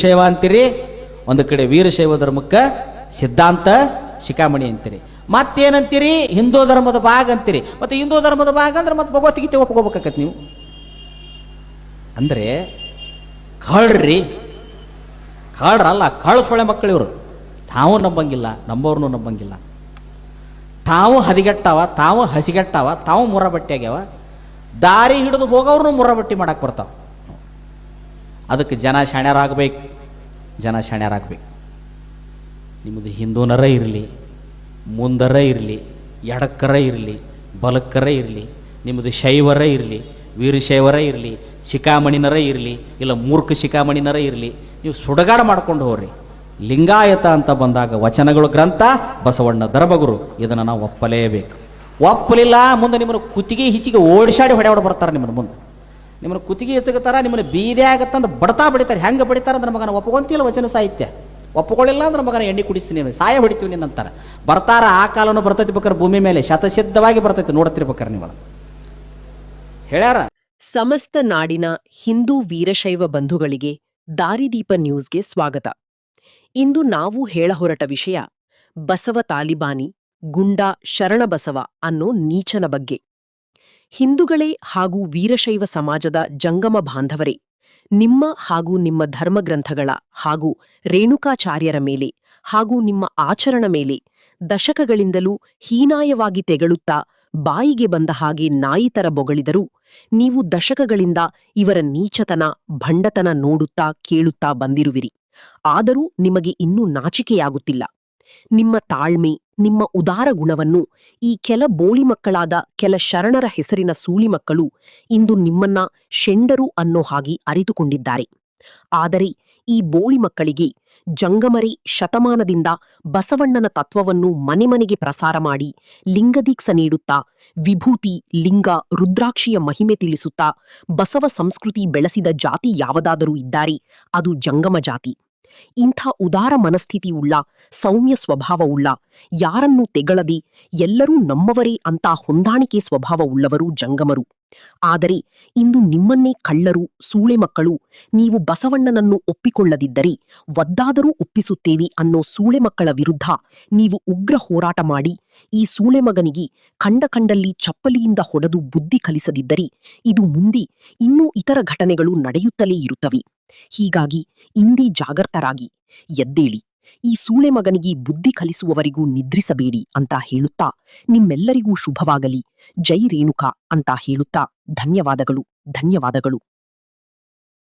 ಶೈವ ಅಂತೀರಿ, ಒಂದು ಕಡೆ ವೀರಶೈವ ಧರ್ಮಕ್ಕೆ ಸಿದ್ಧಾಂತ ಶಿಖಾಮಣಿ ಅಂತೀರಿ, ಮತ್ತೇನಂತೀರಿ ಹಿಂದೂ ಧರ್ಮದ ಭಾಗ ಅಂತೀರಿ. ಮತ್ತೆ ಹಿಂದೂ ಧರ್ಮದ ಭಾಗ ಅಂದ್ರೆ ಮತ್ತೆ ಭಗವದ್ಗೀತೆ ಒಪ್ಕೋಬೇಕಾಕತ್ ನೀವು. ಅಂದ್ರೆ ಕಳ್ರಿ, ಕಳ್ರಲ್ಲ, ಕಳ್ಳ ಸೊಳ್ಳೆ ಮಕ್ಕಳು ಇವರು. ತಾವು ನಂಬಂಗಿಲ್ಲ, ನಂಬೋರ್ನು ನಂಬಂಗಿಲ್ಲ. ತಾವು ಹದಿಗೆಟ್ಟವ, ತಾವು ಹಸಿಗೆಟ್ಟವ, ತಾವು ಮುರಬಟ್ಟಿ ಆಗ್ಯಾವ, ದಾರಿ ಹಿಡಿದು ಹೋಗೋರ್ನು ಮುರಬಟ್ಟಿ ಮಾಡಕ್ಕೆ ಬರ್ತಾವ. ಅದಕ್ಕೆ ಜನ ಶಾಣ್ಯರಾಗಬೇಕು, ಜನ ಶಾಣ್ಯರಾಗಬೇಕು. ನಿಮ್ಮದು ಹಿಂದೂನರ ಇರಲಿ, ಮುಂದರ ಇರಲಿ, ಎಡಕ್ಕರ ಇರಲಿ, ಬಲಕ್ಕರ ಇರಲಿ, ನಿಮ್ಮದು ಶೈವರ ಇರಲಿ, ವೀರಶೈವರ ಇರಲಿ, ಶಿಖಾಮಣಿನರ ಇರಲಿ, ಇಲ್ಲ ಮೂರ್ಖ ಶಿಖಾಮಣಿನರ ಇರಲಿ, ನೀವು ಸುಡಗಾಡ ಮಾಡ್ಕೊಂಡು ಹೋಗ್ರಿ. ಲಿಂಗಾಯತ ಅಂತ ಬಂದಾಗ ವಚನಗಳು ಗ್ರಂಥ ಬಸವಣ್ಣ ಧರ್ಮಗುರು, ಇದನ್ನು ನಾವು ಒಪ್ಪಲೇಬೇಕು. ಒಪ್ಪಲಿಲ್ಲ ಮುಂದೆ ನಿಮ್ಮನ್ನು ಕುತ್ತಿಗೆ ಹಿಚ್ಚಿಗೆ ಓಡಿಸಾಡಿ ಹೊಡೆಯೋಡು ಬರ್ತಾರೆ. ನಿಮ್ಮನ್ನು ಮುಂದೆ ನಿಮ್ಮನ್ನು ಕುತ್ತಿಗೆ ಹೆಚ್ಚಗತ್ತಾರ, ನಿಮ್ಮನ್ನು ಬೀದೆ ಆಗತ್ತಂದು ಬಡ್ತಾ ಬಡಿತಾರೆ. ಹೆಂಗೆ ಬಡಿತಾರೆ ಅಂದ್ರೆ ಮಗನ ಒಪ್ಕೊಂತಿಲ್ಲ ವಚನ ಸಾಹಿತ್ಯ, ಒಪ್ಕೊಳ್ಳಿಲ್ಲ ಅಂದ್ರೆ ಮಗನ ಎಣ್ಣೆ ಕುಡಿಸ್ತೀನಿ, ಸಾಯ ಹೊಡಿತೀವಿ ನಿನ್ನಂತಾರೆ ಬರ್ತಾರ. ಆ ಕಾಲನು ಬರ್ತೈತಿ ಬೇಕಾರೆ ಭೂಮಿ ಮೇಲೆ ಶತಸಿದ್ಧವಾಗಿ ಬರ್ತೈತಿ, ನೋಡ್ತಿರ್ಬೇಕಾರೆ ನೀವು ಹೇಳ್ಯಾರ. ಸಮಸ್ತ ನಾಡಿನ ಹಿಂದೂ ವೀರಶೈವ ಬಂಧುಗಳಿಗೆ ದಾರಿದೀಪ ನ್ಯೂಸ್ಗೆ ಸ್ವಾಗತ. ಇಂದು ನಾವು ಹೇಳ ಹೊರಟ ವಿಷಯ ಬಸವ ತಾಲಿಬಾನಿ, ಗುಂಡಾ ಶರಣಬಸವ ಅನ್ನೋ ನೀಚನ ಬಗ್ಗೆ. ಹಿಂದೂಗಳೇ ಹಾಗೂ ವೀರಶೈವ ಸಮಾಜದ ಜಂಗಮ ಬಾಂಧವರೇ, ನಿಮ್ಮ ಹಾಗೂ ನಿಮ್ಮ ಧರ್ಮಗ್ರಂಥಗಳ ಹಾಗೂ ರೇಣುಕಾಚಾರ್ಯರ ಮೇಲೆ ಹಾಗೂ ನಿಮ್ಮ ಆಚರಣ ಮೇಲೆ ದಶಕಗಳಿಂದಲೂ ಹೀನಾಯವಾಗಿ ತೆಗಳುತ್ತಾ ಬಾಯಿಗೆ ಬಂದ ಹಾಗೆ ನಾಯಿತರ ಬೊಗಳಿದರೂ ನೀವು ದಶಕಗಳಿಂದ ಇವರ ನೀಚತನ, ಭಂಡತನ ನೋಡುತ್ತಾ ಕೇಳುತ್ತಾ ಬಂದಿರುವಿರಿ. ಆದರೂ ನಿಮಗೆ ಇನ್ನೂ ನಾಚಿಕೆಯಾಗುತ್ತಿಲ್ಲ. ನಿಮ್ಮ ತಾಳ್ಮೆ, ನಿಮ್ಮ ಉದಾರ ಗುಣವನ್ನು ಈ ಕೆಲ ಬೋಳಿ ಮಕ್ಕಳಾದ ಕೆಲ ಶರಣರ ಹೆಸರಿನ ಸೂಳಿ ಮಕ್ಕಳು ಇಂದು ನಿಮ್ಮನ್ನ ಶೆಂಡರು ಅನ್ನೋ ಹಾಗೆ ಅರಿತುಕೊಂಡಿದ್ದಾರೆ. ಆದರೆ ಈ ಬೋಳಿ ಮಕ್ಕಳಿಗೆ ಜಂಗಮರೇ ಶತಮಾನದಿಂದ ಬಸವಣ್ಣನ ತತ್ವವನ್ನು ಮನೆ ಮನೆಗೆ ಪ್ರಸಾರ ಮಾಡಿ ಲಿಂಗದೀಕ್ಷ ನೀಡುತ್ತಾ, ವಿಭೂತಿ, ಲಿಂಗ, ರುದ್ರಾಕ್ಷಿಯ ಮಹಿಮೆ ತಿಳಿಸುತ್ತಾ ಬಸವ ಸಂಸ್ಕೃತಿ ಬೆಳೆಸಿದ ಜಾತಿ ಯಾವುದಾದರೂ ಇದ್ದಾರೆ, ಅದು ಜಂಗಮ ಜಾತಿ. ಇಂಥ ಉದಾರ ಮನಸ್ಥಿತಿಯುಳ್ಳ, ಸೌಮ್ಯ ಸ್ವಭಾವವುಳ್ಳ, ಯಾರನ್ನೂ ತೆಗಳದೆ ಎಲ್ಲರೂ ನಮ್ಮವರೇ ಅಂತ ಹೊಂದಾಣಿಕೆ ಸ್ವಭಾವವುಳ್ಳವರು ಜಂಗಮರು. ಆದರೆ ಇಂದು ನಿಮ್ಮನ್ನೇ ಕಳ್ಳರು, ಸೂಳೆ ಮಕ್ಕಳು, ನೀವು ಬಸವಣ್ಣನನ್ನು ಒಪ್ಪಿಕೊಳ್ಳದಿದ್ದರೆ ಒದ್ದಾದರೂ ಒಪ್ಪಿಸುತ್ತೇವೆ ಅನ್ನೋ ಸೂಳೆ ಮಕ್ಕಳ ವಿರುದ್ಧ ನೀವು ಉಗ್ರ ಹೋರಾಟ ಮಾಡಿ ಈ ಸೂಳೆ ಮಗನಿಗೆ ಕಂಡಲ್ಲಿ ಚಪ್ಪಲಿಯಿಂದ ಹೊಡೆದು ಬುದ್ಧಿ ಕಲಿಸದಿದ್ದರೆ ಇದು ಮುಂದೆ ಇನ್ನೂ ಇತರ ಘಟನೆಗಳು ನಡೆಯುತ್ತಲೇ ಇರುತ್ತವೆ. ಹೀಗಾಗಿ ಇಂದೇ ಜಾಗೃತರಾಗಿ ಎದ್ದೇಳಿ, ಈ ಸೂಳೆ ಮಗನಿಗೆ ಬುದ್ಧಿ ಕಲಿಸುವವರಿಗೂ ನಿದ್ರಿಸಬೇಡಿ ಅಂತ ಹೇಳುತ್ತಾ ನಿಮ್ಮೆಲ್ಲರಿಗೂ ಶುಭವಾಗಲಿ, ಜೈ ರೇಣುಕಾ ಅಂತ ಹೇಳುತ್ತಾ ಧನ್ಯವಾದಗಳು.